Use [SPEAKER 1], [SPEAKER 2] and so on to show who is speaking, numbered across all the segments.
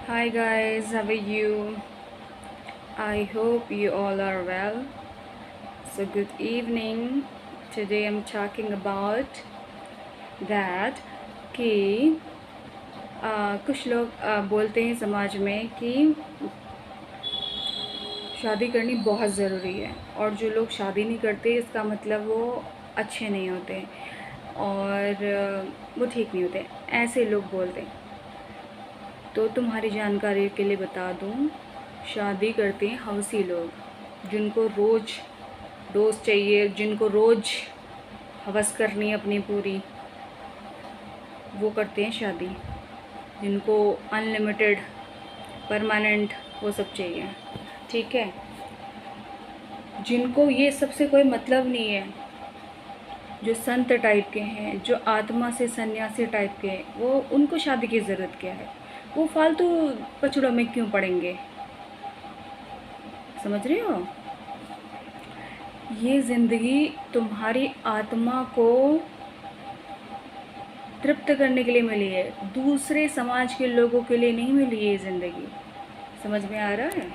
[SPEAKER 1] Hi guys, how are you? I hope you all are well. So good evening. Today I'm talking about that कि कुछ लोग बोलते हैं समाज में कि शादी करनी बहुत ज़रूरी है और जो लोग शादी नहीं करते इसका मतलब वो अच्छे नहीं होते और वो ठीक नहीं होते, ऐसे लोग बोलते हैं। तो तुम्हारी जानकारी के लिए बता दूं, शादी करते हैं हवसी लोग, जिनको रोज़ डोज चाहिए, जिनको रोज़ हवस करनी है अपनी पूरी, वो करते हैं शादी। जिनको अनलिमिटेड परमानेंट वो सब चाहिए, ठीक है। जिनको ये सबसे कोई मतलब नहीं है, जो संत टाइप के हैं, जो आत्मा से सन्यासी टाइप के हैं, वो उनको शादी की ज़रूरत क्या है? वो फालतू पचड़ों में क्यों पड़ेंगे? समझ रहे हो? ये ज़िंदगी तुम्हारी आत्मा को तृप्त करने के लिए मिली है, दूसरे समाज के लोगों के लिए नहीं मिली ये ज़िंदगी। समझ में आ रहा है?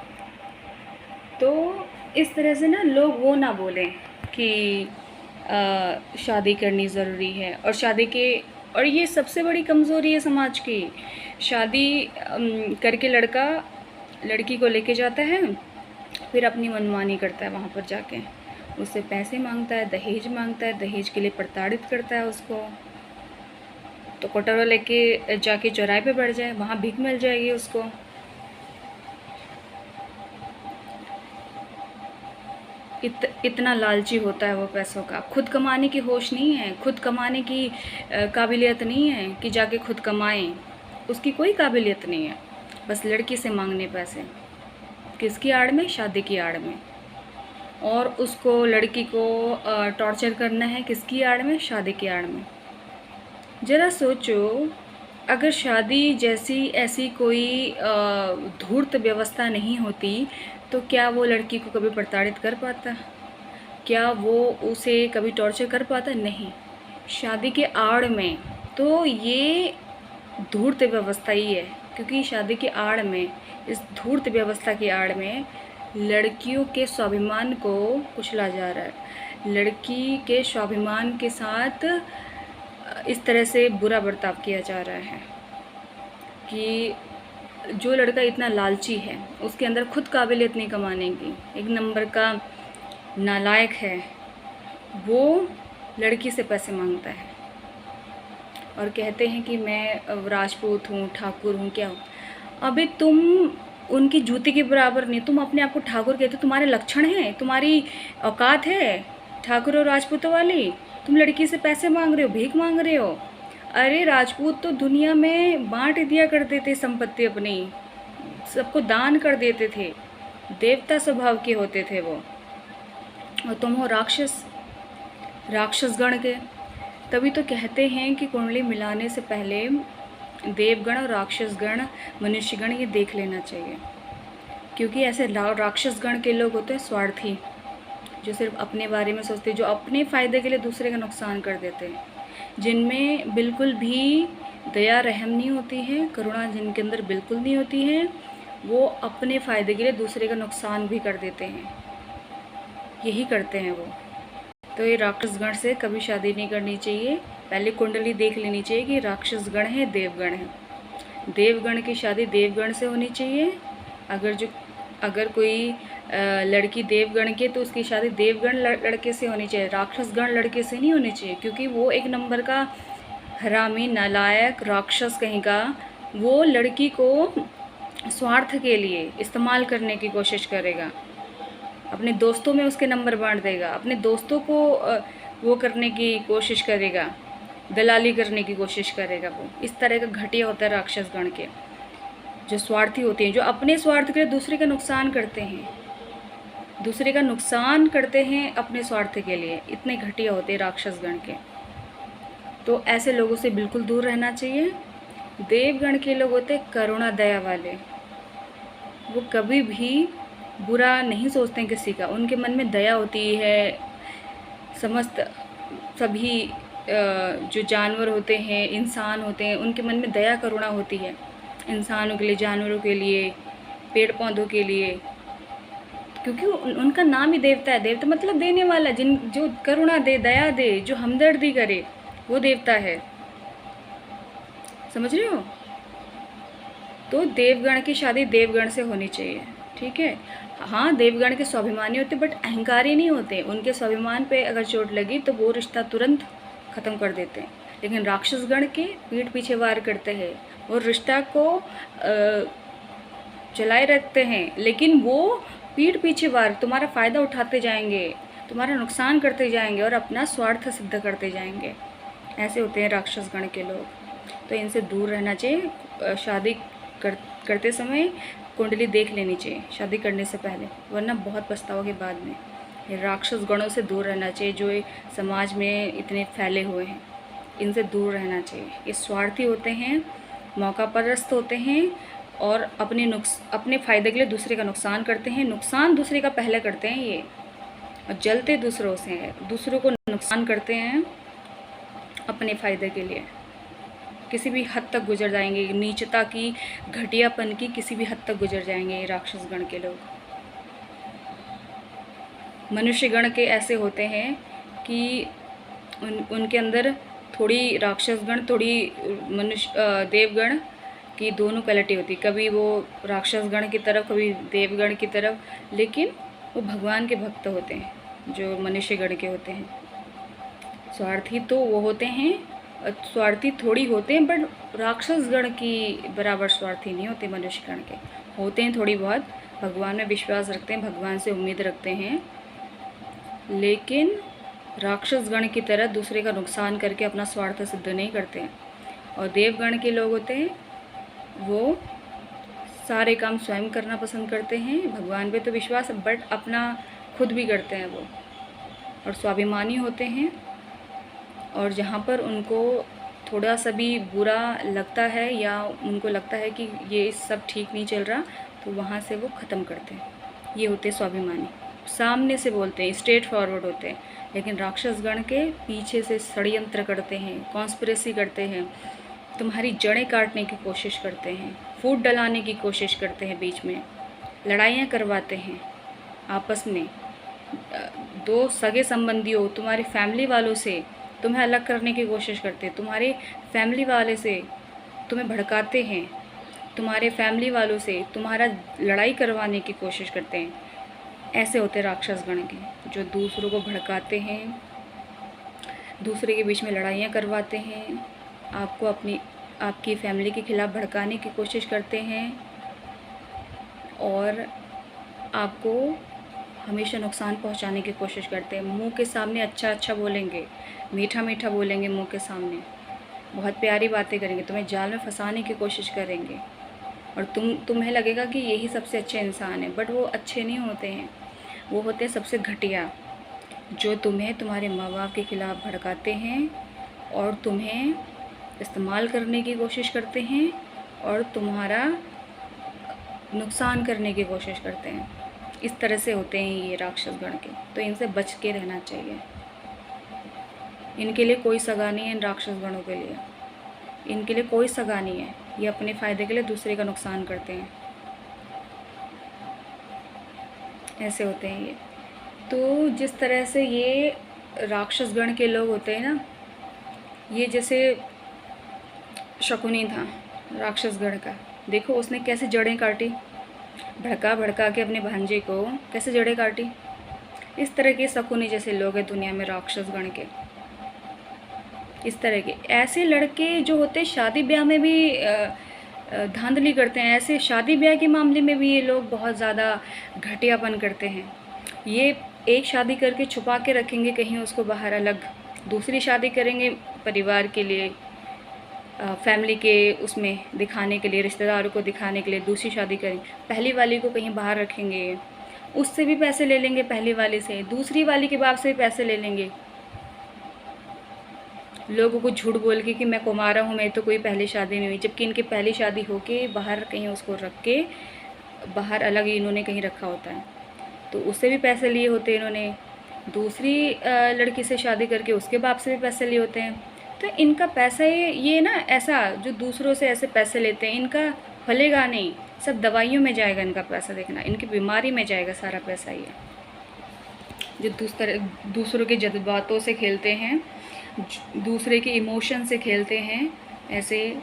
[SPEAKER 1] तो इस तरह से ना लोग वो ना बोलें कि शादी करनी ज़रूरी है, और शादी के और ये सबसे बड़ी कमज़ोरी है समाज की। शादी करके लड़का लड़की को लेके जाता है, फिर अपनी मनमानी करता है, वहाँ पर जाके उससे पैसे मांगता है, दहेज मांगता है, दहेज के लिए प्रताड़ित करता है उसको। तो कटोरा लेके जाके चौराहे पे बैठ जाए, वहाँ भीख मिल जाएगी उसको। इतना लालची होता है वो पैसों का, खुद कमाने की होश नहीं है, खुद कमाने की काबिलियत नहीं है कि जाके खुद कमाएं। उसकी कोई काबिलियत नहीं है, बस लड़की से मांगने पैसे। किसकी आड़ में? शादी की आड़ में। और उसको, लड़की को टॉर्चर करना है किसकी आड़ में? शादी की आड़ में। ज़रा सोचो, अगर शादी जैसी ऐसी कोई धूर्त व्यवस्था नहीं होती तो क्या वो लड़की को कभी प्रताड़ित कर पाता? क्या वो उसे कभी टॉर्चर कर पाता? नहीं। शादी के आड़ में तो ये धूर्त व्यवस्था ही है, क्योंकि शादी की आड़ में, इस धूर्त व्यवस्था की आड़ में लड़कियों के स्वाभिमान को कुचला जा रहा है। लड़की के स्वाभिमान के साथ इस तरह से बुरा बर्ताव किया जा रहा है कि जो लड़का इतना लालची है, उसके अंदर खुद काबिलियत नहीं कमाने की, एक नंबर का नालायक है, वो लड़की से पैसे मांगता है और कहते हैं कि मैं राजपूत हूँ, ठाकुर हूँ, क्या हूँ। अबे तुम उनकी जूती के बराबर नहीं, तुम अपने आप को ठाकुर कहते हो, तुम्हारे लक्षण हैं, तुम्हारी औकात है ठाकुर और राजपूतों वाली। तुम लड़की से पैसे मांग रहे हो, भीख मांग रहे हो। अरे राजपूत तो दुनिया में बांट दिया करते थे संपत्ति अपनी, सबको दान कर देते थे, देवता स्वभाव के होते थे वो। और तुम हो राक्षस, राक्षसगण के। तभी तो कहते हैं कि कुंडली मिलाने से पहले देवगण और राक्षसगण, मनुष्यगण ये देख लेना चाहिए, क्योंकि ऐसे राक्षसगण के लोग होते हैं स्वार्थी, जो सिर्फ अपने बारे में सोचते हैं, जो अपने फ़ायदे के लिए दूसरे का नुकसान कर देते हैं, जिनमें बिल्कुल भी दया रहम नहीं होती है, करुणा जिनके अंदर बिल्कुल नहीं होती है। वो अपने फ़ायदे के लिए दूसरे का नुकसान भी कर देते हैं, यही करते हैं वो। तो ये राक्षसगण से कभी शादी नहीं करनी चाहिए। पहले कुंडली देख लेनी चाहिए कि राक्षसगण है, देवगण है। देवगण की शादी देवगण से होनी चाहिए। अगर कोई लड़की देवगण की, तो उसकी शादी देवगण लड़के से होनी चाहिए, राक्षसगण लड़के से नहीं होनी चाहिए, क्योंकि वो एक नंबर का हरामी, नालायक, राक्षस कहीं का। वो लड़की को स्वार्थ के लिए इस्तेमाल करने की कोशिश करेगा, अपने दोस्तों में उसके नंबर बांट देगा, अपने दोस्तों को वो करने की कोशिश करेगा, दलाली करने की कोशिश करेगा। वो इस तरह का घटिया होता है राक्षसगण के, जो स्वार्थी होते हैं, जो अपने स्वार्थ के लिए दूसरे का नुकसान करते हैं, दूसरे का नुकसान करते हैं अपने स्वार्थ के लिए। इतने घटिया होते हैं राक्षसगण के। तो ऐसे लोगों से बिल्कुल दूर रहना चाहिए। देवगण के लोग होते करुणा दया वाले, वो कभी भी बुरा नहीं सोचते हैं किसी का, उनके मन में दया होती है। समस्त सभी जो जानवर होते हैं, इंसान होते हैं, उनके मन में दया करुणा होती है। इंसानों के लिए, जानवरों के लिए, पेड़ पौधों के लिए, क्योंकि उनका नाम ही देवता है। देवता मतलब देने वाला, जिन जो करुणा दे, दया दे, जो हमदर्दी करे, वो देवता है। समझ रहे हो? तो देवगण की शादी देवगण से होनी चाहिए, ठीक है। हाँ, देवगण के स्वाभिमानी होते बट अहंकारी नहीं होते। उनके स्वाभिमान पे अगर चोट लगी तो वो रिश्ता तुरंत ख़त्म कर देते हैं। लेकिन राक्षसगण के पीठ पीछे वार करते हैं और रिश्ता को चलाए रखते हैं, लेकिन वो पीठ पीछे वार तुम्हारा फ़ायदा उठाते जाएंगे, तुम्हारा नुकसान करते जाएंगे और अपना स्वार्थ सिद्ध करते जाएंगे। ऐसे होते हैं राक्षसगण के लोग, तो इनसे दूर रहना चाहिए। शादी करते समय कुंडली देख लेनी चाहिए शादी करने से पहले, वरना बहुत पछताओगे बाद में। ये राक्षस गणों से दूर रहना चाहिए जो समाज में इतने फैले हुए हैं, इनसे दूर रहना चाहिए। ये स्वार्थी होते हैं, मौका परस्त होते हैं और अपने फ़ायदे के लिए दूसरे का नुकसान करते हैं। नुकसान दूसरे का पहले करते हैं ये, और जलते दूसरों से हैं, दूसरों को नुकसान करते हैं अपने फ़ायदे के लिए। किसी भी हद तक गुजर जाएंगे, नीचता की, घटियापन की किसी भी हद तक गुजर जाएंगे ये राक्षसगण के लोग। मनुष्यगण के ऐसे होते हैं कि उनके अंदर थोड़ी राक्षसगण, थोड़ी देवगण की दोनों क्वालिटी होती। कभी वो राक्षसगण की तरफ, कभी देवगण की तरफ, लेकिन वो भगवान के भक्त होते हैं जो मनुष्यगण के होते हैं। स्वार्थी तो वो होते हैं, स्वार्थी थोड़ी होते हैं, बट राक्षसगण की बराबर स्वार्थी नहीं होते। मनुष्यगण के होते हैं थोड़ी बहुत, भगवान में विश्वास रखते हैं, भगवान से उम्मीद रखते हैं, लेकिन राक्षसगण की तरह दूसरे का नुकसान करके अपना स्वार्थ सिद्ध नहीं करते हैं। और देवगण के लोग होते हैं, वो सारे काम स्वयं करना पसंद करते हैं, भगवान पे तो विश्वास है बट अपना खुद भी करते हैं वो, और स्वाभिमानी होते हैं। और जहाँ पर उनको थोड़ा सा भी बुरा लगता है या उनको लगता है कि ये सब ठीक नहीं चल रहा, तो वहाँ से वो ख़त्म करते हैं। ये होते हैं स्वाभिमानी, सामने से बोलते हैं, स्ट्रेट फॉरवर्ड होते हैं। लेकिन राक्षसगण के पीछे से षड्यंत्र करते हैं, कॉन्स्पिरेसी करते हैं, तुम्हारी जड़ें काटने की कोशिश करते हैं, फूट डलाने की कोशिश करते हैं, बीच में लड़ाइयाँ करवाते हैं आपस में। दो सगे संबंधियों, तुम्हारी फैमिली वालों से तुम्हें अलग करने की कोशिश करते हैं, तुम्हारे फैमिली वाले से तुम्हें भड़काते हैं, तुम्हारे फैमिली वालों से तुम्हारा लड़ाई करवाने की कोशिश करते हैं। ऐसे होते राक्षसगण के, जो दूसरों को भड़काते हैं, दूसरे के बीच में लड़ाइयाँ करवाते हैं, आपको आपकी फैमिली के खिलाफ़ भड़काने की कोशिश करते हैं और आपको हमेशा नुकसान पहुंचाने की कोशिश करते हैं। मुंह के सामने अच्छा अच्छा बोलेंगे, मीठा मीठा बोलेंगे, मुंह के सामने बहुत प्यारी बातें करेंगे, तुम्हें जाल में फंसाने की कोशिश करेंगे और तुम्हें लगेगा कि यही सबसे अच्छे इंसान है, बट वो अच्छे नहीं होते हैं। वो होते हैं सबसे घटिया, जो तुम्हें तुम्हारे माँ बाप के खिलाफ़ भड़काते हैं और तुम्हें इस्तेमाल करने की कोशिश करते हैं और तुम्हारा नुकसान करने की कोशिश करते हैं। इस तरह से होते हैं ये राक्षसगण के, तो इनसे बच के रहना चाहिए। इनके लिए कोई सगा नहीं है, इन राक्षसगणों के लिए इनके लिए कोई सगा नहीं है। ये अपने फ़ायदे के लिए दूसरे का नुकसान करते हैं। ऐसे होते हैं ये। तो जिस तरह से ये राक्षसगण के लोग होते हैं ना, ये जैसे शकुनी था राक्षसगण का, देखो उसने कैसे जड़ें काटी, भड़का भड़का के अपने भांजे को कैसे जड़ें काटी। इस तरह के शकुनी जैसे लोग हैं दुनिया में, राक्षसगण के। इस तरह के ऐसे लड़के जो होते हैं शादी ब्याह में भी धांधली करते हैं। ऐसे शादी ब्याह के मामले में भी ये लोग बहुत ज़्यादा घटियापन करते हैं। ये एक शादी करके छुपा के रखेंगे कहीं उसको बाहर अलग, दूसरी शादी करेंगे परिवार के लिए, फैमिली के उसमें दिखाने के लिए, रिश्तेदारों को दिखाने के लिए दूसरी शादी करेंगे। पहली वाली को कहीं बाहर रखेंगे, उससे भी पैसे ले लेंगे, पहली वाली से, दूसरी वाली के बाप से भी पैसे ले लेंगे, लोगों को झूठ बोल के कि मैं कुमारा हूँ, मैं तो कोई पहली शादी नहीं हुई, जबकि इनकी पहली शादी होके बाहर कहीं उसको रख के बाहर अलग इन्होंने कहीं रखा होता है, तो उससे भी पैसे लिए होते हैं इन्होंने। दूसरी लड़की से शादी करके उसके बाप से भी पैसे लिए होते हैं। तो इनका पैसा ये ना, ऐसा जो दूसरों से ऐसे पैसे लेते हैं, इनका फलेगा नहीं, सब दवाइयों में जाएगा इनका पैसा। देखना, इनकी बीमारी में जाएगा सारा पैसा। ये जो दूसरों के जज्बातों से खेलते हैं, दूसरे के इमोशन से खेलते हैं, ऐसे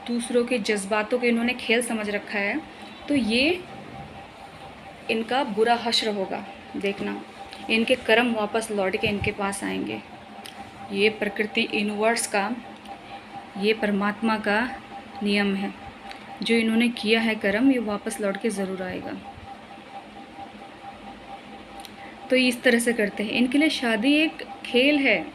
[SPEAKER 1] दूसरों के जज्बातों के इन्होंने खेल समझ रखा है, तो ये इनका बुरा हश्र होगा। देखना, इनके कर्म वापस लौट के इनके पास आएंगे। ये प्रकृति यूनिवर्स का, ये परमात्मा का नियम है। जो इन्होंने किया है कर्म, ये वापस लौट के ज़रूर आएगा। तो इस तरह से करते हैं। इनके लिए शादी एक खेल है।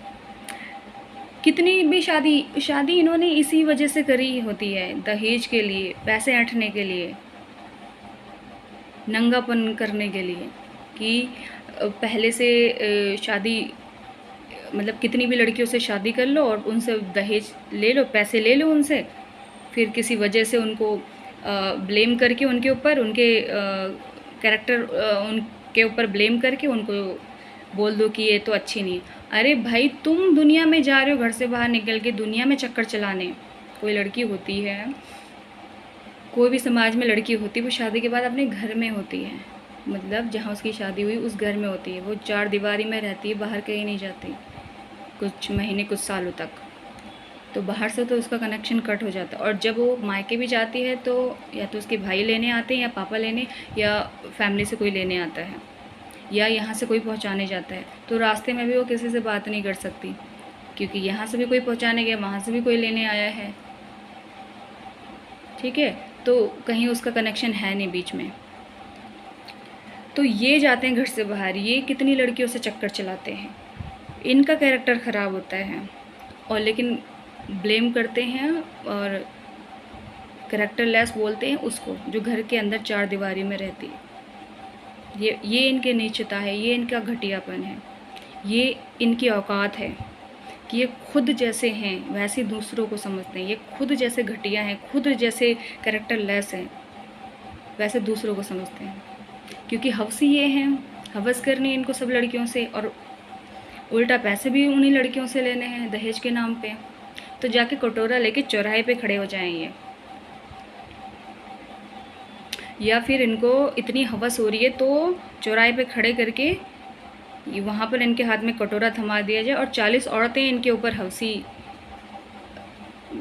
[SPEAKER 1] कितनी भी शादी इन्होंने इसी वजह से करी होती है, दहेज के लिए, पैसे ऐंठने के लिए, नंगापन करने के लिए। कि पहले से शादी, मतलब कितनी भी लड़कियों से शादी कर लो और उनसे दहेज ले लो, पैसे ले लो उनसे, फिर किसी वजह से उनको ब्लेम करके, उनके ऊपर, उनके कैरेक्टर उनके ऊपर ब्लेम करके उनको बोल दो कि ये तो अच्छी नहीं। अरे भाई, तुम दुनिया में जा रहे हो घर से बाहर निकल के, दुनिया में चक्कर चलाने। कोई लड़की होती है, कोई भी समाज में लड़की होती है, वो शादी के बाद अपने घर में होती है, मतलब जहाँ उसकी शादी हुई उस घर में होती है। वो 4 दीवारी में रहती है, बाहर कहीं नहीं जाती कुछ महीने, कुछ सालों तक। तो बाहर से तो उसका कनेक्शन कट हो जाता है। और जब वो मायके भी जाती है तो या तो उसके भाई लेने आते हैं, या पापा लेने, या फैमिली से कोई लेने आता है, या यहाँ से कोई पहुँचाने जाता है। तो रास्ते में भी वो किसी से बात नहीं कर सकती, क्योंकि यहाँ से भी कोई पहुँचाने गया, वहाँ से भी कोई लेने आया है। ठीक है, तो कहीं उसका कनेक्शन है नहीं बीच में। तो ये जाते हैं घर से बाहर, ये कितनी लड़कियों से चक्कर चलाते हैं, इनका कैरेक्टर ख़राब होता है। और लेकिन ब्लेम करते हैं और कैरेक्टर लेस बोलते हैं उसको, जो घर के अंदर 4 दीवारी में रहती है। ये इनके नीचता है, ये इनका घटियापन है, ये इनकी औकात है कि ये खुद जैसे हैं वैसे दूसरों को समझते हैं। ये खुद जैसे घटिया हैं, खुद जैसे कैरेक्टर लेस हैं, वैसे दूसरों को समझते हैं। क्योंकि हवसी ये हैं, हवस करनी इनको सब लड़कियों से, और उल्टा पैसे भी उन्हीं लड़कियों से लेने हैं दहेज के नाम पे। तो जाके कटोरा लेके चौराहे पे खड़े हो जाएंगे, या फिर इनको इतनी हवस हो रही है तो चौराहे पे खड़े करके वहाँ पर इनके हाथ में कटोरा थमा दिया जाए और 40 औरतें इनके ऊपर हवसी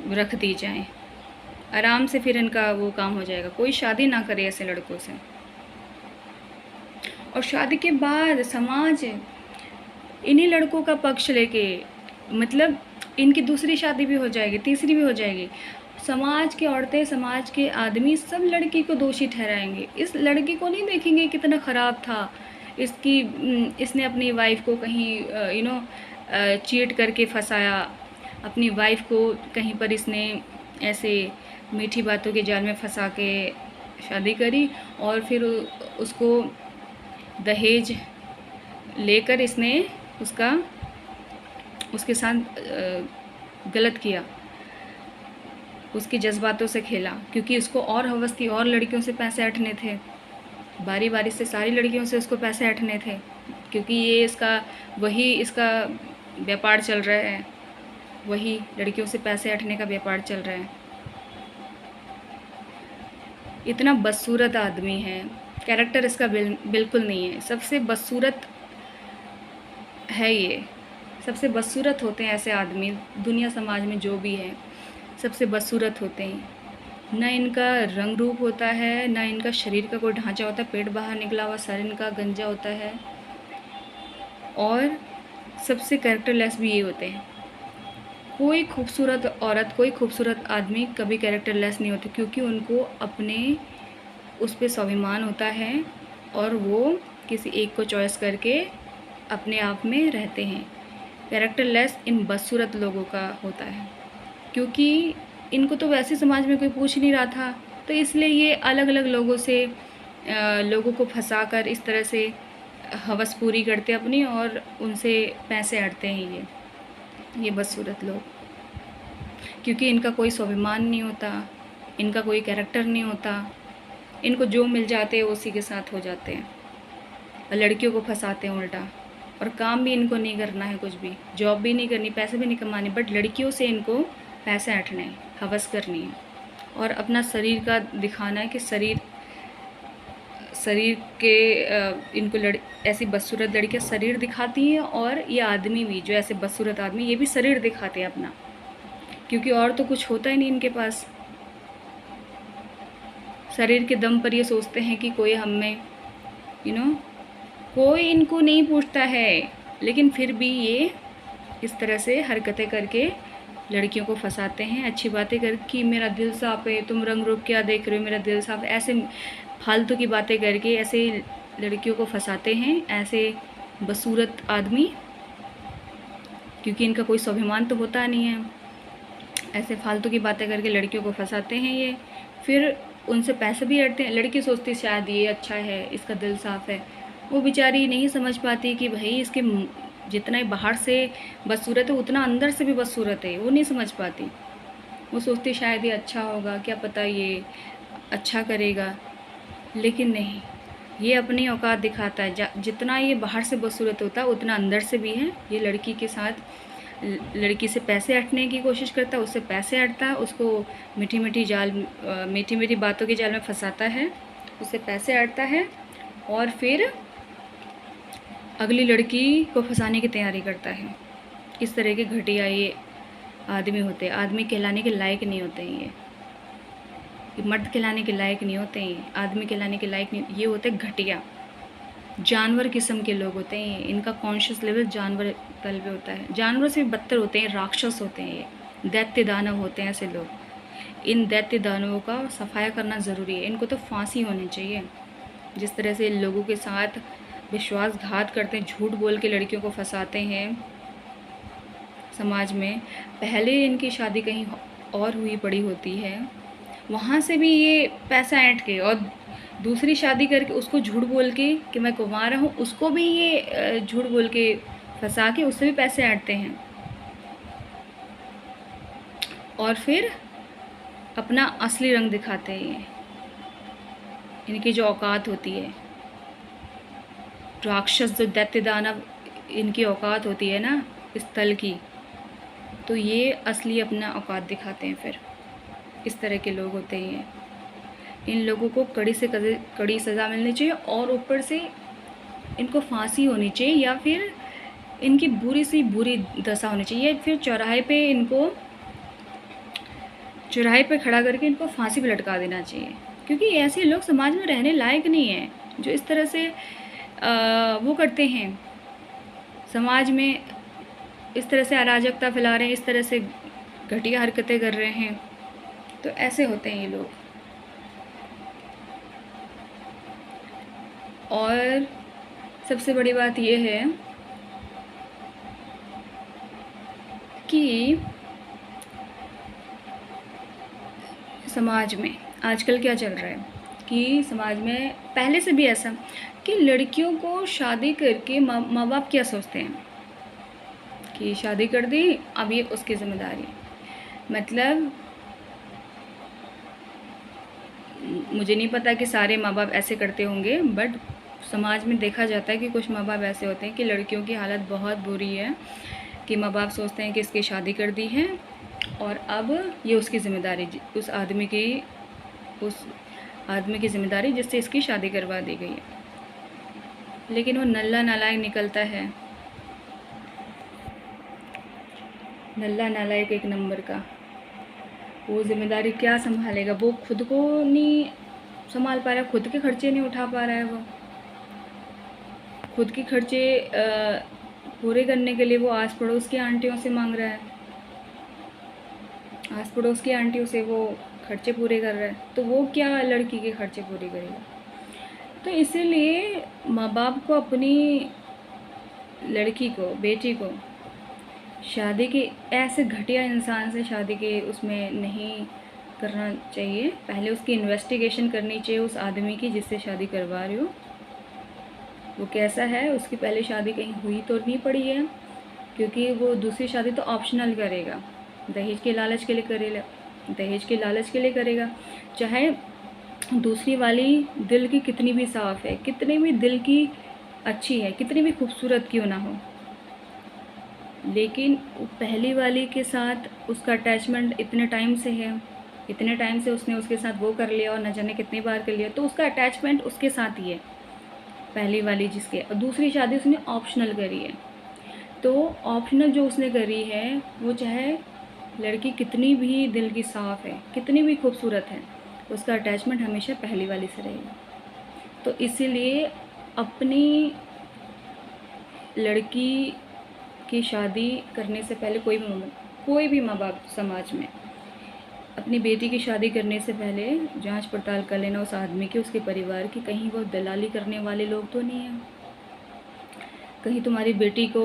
[SPEAKER 1] रख दी जाएं। आराम से फिर इनका वो काम हो जाएगा। कोई शादी ना करे ऐसे लड़कों से। और शादी के बाद समाज इन्हीं लड़कों का पक्ष लेके, मतलब इनकी दूसरी शादी भी हो जाएगी, तीसरी भी हो जाएगी, समाज की औरतें, समाज के आदमी सब लड़की को दोषी ठहराएंगे। इस लड़की को नहीं देखेंगे कितना ख़राब था, इसने अपनी वाइफ को कहीं चीट करके फंसाया, अपनी वाइफ को कहीं पर इसने ऐसे मीठी बातों के जाल में फंसा के शादी करी, और फिर उसको दहेज लेकर इसने उसके साथ गलत किया, उसके जज्बातों से खेला, क्योंकि उसको और हवस थी, और लड़कियों से पैसे ऐंठने थे, बारी बारी से सारी लड़कियों से उसको पैसे ऐंठने थे, क्योंकि ये इसका व्यापार चल रहा है, वही लड़कियों से पैसे ऐंठने का व्यापार चल रहा है। इतना बदसूरत आदमी है, कैरेक्टर इसका बिल्कुल नहीं है। सबसे बदसूरत है ये, सबसे बदसूरत होते हैं ऐसे आदमी दुनिया समाज में, जो भी है सबसे बदसूरत होते हैं। ना इनका रंग रूप होता है, ना इनका शरीर का कोई ढांचा होता है, पेट बाहर निकला हुआ, सर इनका गंजा होता है, और सबसे कैरेक्टरलेस भी ये होते हैं। कोई खूबसूरत औरत, कोई खूबसूरत आदमी कभी कैरेक्टरलेस नहीं होते, क्योंकि उनको अपने उस पर स्वाभिमान होता है, और वो किसी एक को चॉइस करके अपने आप में रहते हैं। कैरेक्टरलेस इन बदसूरत लोगों का होता है, क्योंकि इनको तो वैसे समाज में कोई पूछ नहीं रहा था, तो इसलिए ये अलग अलग लोगों को फंसाकर इस तरह से हवस पूरी करते अपनी, और उनसे पैसे ऐंठते हैं ये बदसूरत लोग। क्योंकि इनका कोई स्वाभिमान नहीं होता, इनका कोई कैरेक्टर नहीं होता, इनको जो मिल जाते हैं उसी के साथ हो जाते हैं, और लड़कियों को फंसाते हैं उल्टा। और काम भी इनको नहीं करना है, कुछ भी जॉब भी नहीं करनी, पैसे भी नहीं कमाने, बट लड़कियों से इनको पैसे ऐंठने हैं, हवस करनी है। और अपना शरीर का दिखाना है कि शरीर शरीर के इनको ऐसी बदसूरत लड़कियाँ शरीर दिखाती हैं, और ये आदमी भी जो ऐसे बदसूरत आदमी ये भी शरीर दिखाते हैं अपना, क्योंकि और तो कुछ होता ही नहीं इनके पास। शरीर के दम पर ये सोचते हैं कि कोई हमें कोई इनको नहीं पूछता है, लेकिन फिर भी ये इस तरह से हरकतें करके लड़कियों को फंसाते हैं। अच्छी बातें कर कि मेरा दिल साफ़ है, तुम रंग रूप क्या देख रहे हो, मेरा दिल साफ़ है, ऐसे फालतू की बातें करके ऐसे लड़कियों को फंसाते हैं ऐसे बदसूरत आदमी, क्योंकि इनका कोई स्वाभिमान तो होता नहीं है। ऐसे फालतू की बातें करके लड़कियों को फंसाते हैं ये, फिर उनसे पैसे भी अड़ते हैं। लड़की सोचती शायद ये अच्छा है, इसका दिल साफ़ है, वो बेचारी नहीं समझ पाती कि भाई इसके जितना ही बाहर से बदसूरत है उतना अंदर से भी बदसूरत है। वो नहीं समझ पाती, वो सोचती शायद ये अच्छा होगा, क्या पता ये अच्छा करेगा, लेकिन नहीं, ये अपनी औकात दिखाता है। जितना ये बाहर से बदसूरत होता है उतना अंदर से भी है। ये लड़की के साथ लड़की से पैसे ऐंठने की कोशिश करता है, उससे पैसे ऐंठता है, उसको मीठी मीठी बातों के जाल में फंसाता है, उससे पैसे ऐंठता है, और फिर अगली लड़की को फंसाने की तैयारी करता है। इस तरह के घटिया ये आदमी होते हैं। आदमी कहलाने के लायक नहीं होते हैं ये मर्द कहलाने के लायक नहीं होते हैं, आदमी कहलाने के लायक नहीं, ये होते घटिया जानवर किस्म के लोग होते हैं। इनका कॉन्शियस लेवल जानवर तल पे होता है, जानवरों से भी बदतर होते हैं, राक्षस होते हैं, ये दैत्य दानव होते हैं ऐसे लोग। इन दैत्य दानवों का सफाया करना ज़रूरी है, इनको तो फांसी होनी चाहिए। जिस तरह से लोगों के साथ विश्वासघात करते हैं, झूठ बोल के लड़कियों को फंसाते हैं समाज में। पहले इनकी शादी कहीं और हुई पड़ी होती है, वहाँ से भी ये पैसा ऐंठ के और दूसरी शादी करके उसको झूठ बोल के कि मैं कुंवारा हूँ, उसको भी ये झूठ बोल के फंसा के उससे भी पैसे ऐंठते हैं, और फिर अपना असली रंग दिखाते हैं। ये इनकी जो औकात होती है, राक्षस जो दैत्य दानव इनकी औकात होती है ना इस तल की, तो ये असली अपना औकात दिखाते हैं। फिर इस तरह के लोग होते हैं। इन लोगों को कड़ी से कड़ी सज़ा मिलनी चाहिए, और ऊपर से इनको फांसी होनी चाहिए, या फिर इनकी बुरी से बुरी दशा होनी चाहिए। फिर चौराहे पे खड़ा करके इनको फांसी पे लटका देना चाहिए, क्योंकि ऐसे लोग समाज में रहने लायक नहीं हैं। जो इस तरह से वो करते हैं, समाज में इस तरह से अराजकता फैला रहे हैं, इस तरह से घटिया हरकतें कर रहे हैं, तो ऐसे होते हैं ये लोग। और सबसे बड़ी बात ये है कि समाज में आजकल क्या चल रहा है कि समाज में पहले से भी ऐसा कि लड़कियों को शादी करके माँ बाप क्या सोचते हैं कि शादी कर दी, अब ये उसकी ज़िम्मेदारी। मतलब मुझे नहीं पता कि सारे माँ बाप ऐसे करते होंगे, बट समाज में देखा जाता है कि कुछ माँ बाप ऐसे होते हैं कि लड़कियों की हालत बहुत बुरी है, कि माँ बाप सोचते हैं कि इसकी शादी कर दी है और अब ये उसकी ज़िम्मेदारी, उस आदमी की ज़िम्मेदारी जिससे इसकी शादी करवा दी गई है। लेकिन वो नल्ला नालायक निकलता है, नल्ला नालायक एक नंबर का। वो ज़िम्मेदारी क्या संभालेगा, वो खुद को नहीं संभाल पा रहा है, खुद के खर्चे नहीं उठा पा रहा है, वो खुद के खर्चे पूरे करने के लिए वो आस पड़ोस की आंटियों से मांग रहा है, आस पड़ोस की आंटियों से वो खर्चे पूरे कर रहा है, तो वो क्या लड़की के खर्चे पूरे करेगा। तो इसीलिए माँ बाप को अपनी लड़की को, बेटी को शादी के ऐसे घटिया इंसान से शादी के उसमें नहीं करना चाहिए। पहले उसकी इन्वेस्टिगेशन करनी चाहिए उस आदमी की जिससे शादी करवा रही हो, वो कैसा है, उसकी पहले शादी कहीं हुई तो नहीं पड़ी है, क्योंकि वो दूसरी शादी तो ऑप्शनल करेगा, दहेज के लालच के लिए करेगा। चाहे दूसरी वाली दिल की कितनी भी साफ़ है, कितनी भी दिल की अच्छी है, कितनी भी खूबसूरत क्यों ना हो, लेकिन पहली वाली के साथ उसका अटैचमेंट इतने टाइम से है, इतने टाइम से उसने उसके साथ वो कर लिया और न जाने कितनी बार कर लिया, तो उसका अटैचमेंट उसके साथ ही है, पहली वाली जिसके। और दूसरी शादी उसने ऑप्शनल करी है। तो ऑप्शनल जो उसने करी है, वो चाहे लड़की कितनी भी दिल की साफ़ है, कितनी भी खूबसूरत है, उसका अटैचमेंट हमेशा पहली वाली से रहेगा। तो इसीलिए अपनी लड़की की शादी करने से पहले कोई भी माँ बाप समाज में अपनी बेटी की शादी करने से पहले जांच पड़ताल कर लेना उस आदमी की, उसके परिवार की, कहीं वो दलाली करने वाले लोग तो नहीं हैं, कहीं तुम्हारी बेटी को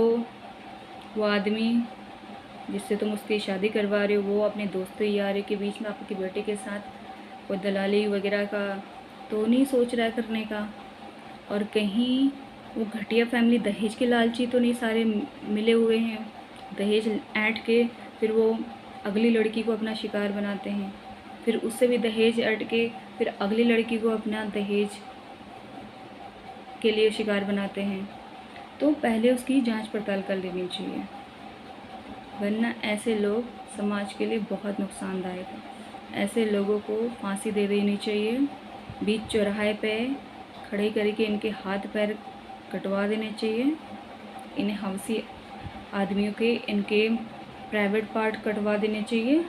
[SPEAKER 1] वो आदमी जिससे तुम उसकी शादी करवा रहे हो वो अपने दोस्तों यारों के बीच में आपकी बेटी के साथ कोई दलाली वगैरह का तो नहीं सोच रहा है करने का, और कहीं वो घटिया फैमिली दहेज के लालची तो नहीं सारे मिले हुए हैं, दहेज ऐंठ के फिर वो अगली लड़की को अपना शिकार बनाते हैं, फिर उससे भी दहेज ऐंठ के फिर अगली लड़की को अपना दहेज के लिए शिकार बनाते हैं। तो पहले उसकी जांच पड़ताल कर लेनी चाहिए, वरना ऐसे लोग समाज के लिए बहुत नुकसानदायक है। ऐसे लोगों को फांसी दे देनी चाहिए, बीच चौराहे पे खड़े करके इनके हाथ पैर कटवा देने चाहिए, इन्हें हवसी आदमियों के इनके प्राइवेट पार्ट कटवा देने चाहिए,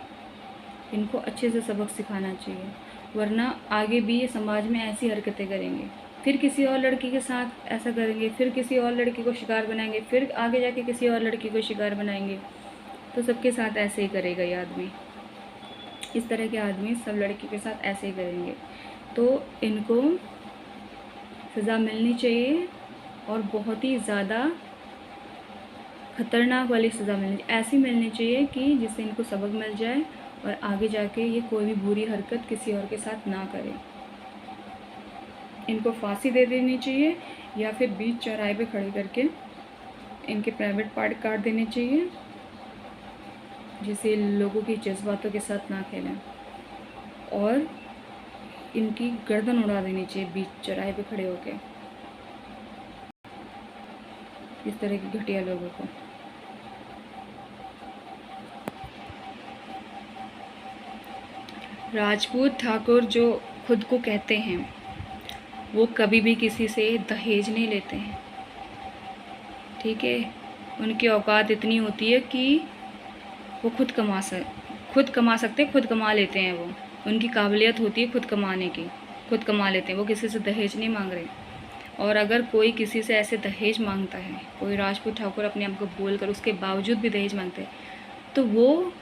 [SPEAKER 1] इनको अच्छे से सबक सिखाना चाहिए, वरना आगे भी ये समाज में ऐसी हरकतें करेंगे, फिर किसी और लड़की के साथ ऐसा करेंगे, फिर किसी और लड़की को शिकार बनाएंगे, फिर आगे जाके किसी और लड़की को शिकार बनाएंगे, तो सबके साथ ऐसे ही करेगा ये आदमी। इस तरह के आदमी सब लड़की के साथ ऐसे ही करेंगे। तो इनको सज़ा मिलनी चाहिए, और बहुत ही ज़्यादा ख़तरनाक वाली सज़ा मिलनी चाहिए, ऐसी मिलनी चाहिए कि जिससे इनको सबक मिल जाए और आगे जाके ये कोई भी बुरी हरकत किसी और के साथ ना करें। इनको फांसी दे देनी चाहिए, या फिर बीच चौराहे पे खड़े करके इनके प्राइवेट पार्ट काट देने चाहिए, जिससे लोगों की जज्बातों के साथ ना खेलें, और इनकी गर्दन उड़ा देनी चाहिए बीच चौराहे पे खड़े होके, इस तरह के घटिया लोगों को। राजपूत ठाकुर जो खुद को कहते हैं वो कभी भी किसी से दहेज नहीं लेते हैं, ठीक है। उनकी औकात इतनी होती है कि वो खुद कमा सकते हैं, खुद कमा लेते हैं, वो उनकी काबिलियत होती है खुद कमाने की, खुद कमा लेते हैं, वो किसी से दहेज नहीं मांग रहे। और अगर कोई किसी से ऐसे दहेज मांगता है, कोई राजपूत ठाकुर अपने आप को बोल कर उसके बावजूद भी दहेज मांगते हैं, तो वो